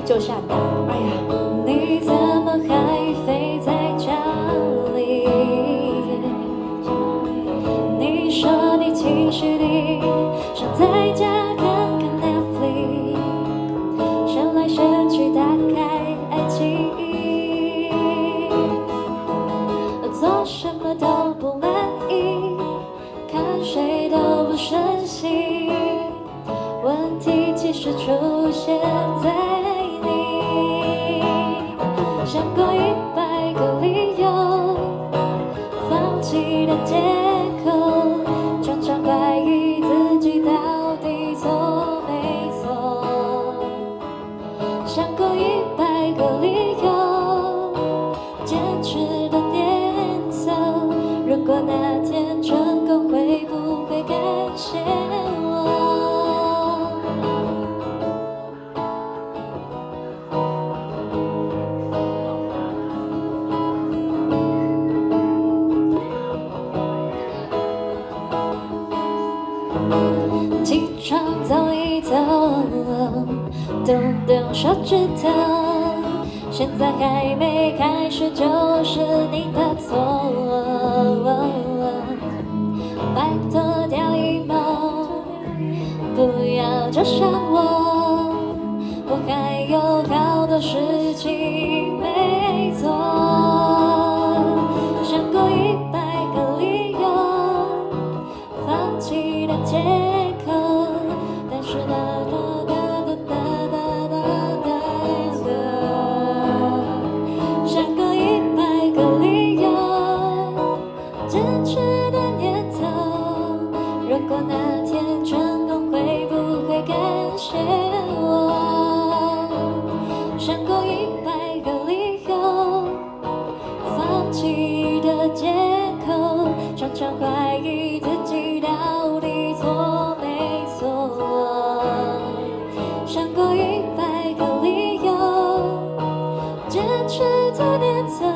就下大。哎呀，你怎么还飞在家里？你说你其实你想在家看看 Netflix， 选来选去打开爱奇艺，做什么都不满意，看谁都不顺心，问题其实出现在你，想过100个理由，放弃的借口，常常怀疑自己到底错没错，想过100个理由，坚持的念头，如果那天成功，会不会感谢我？起床走一走，动动手指头，现在还没开始就是你的错，拜托掉阴谋，不要就上我，我还有好多事情没做，想过100个理由，放弃的借口，但是想过100个理由，坚持的念头，如果那天成功，会不会感谢我？想过100个理由，放弃的借口，常常怀疑自己到底错没错。想过100个理由，坚持的念头，